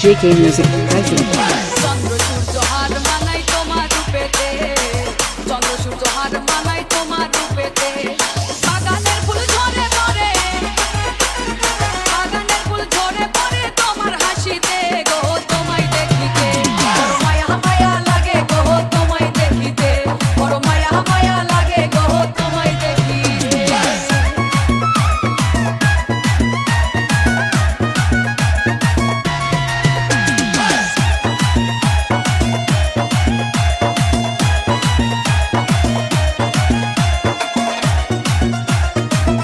JK Music present. চন্দ্র সূর্য হার মানাই তোমার রূপেতে, চন্দ্র সূর্য হার মানাই তোমার রূপেতে। বাগানের ফুল ঝরে পড়ে, বাগানের ফুল ঝরে পড়ে তোমার হাসিতে গো, তোমায় দেখিতে বড় মায়া মায়া লাগে গো, তোমায় দেখিতে বড় মায়া মায়া লাগে গো, তোমায় দেখিতে।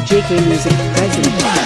JK Music present.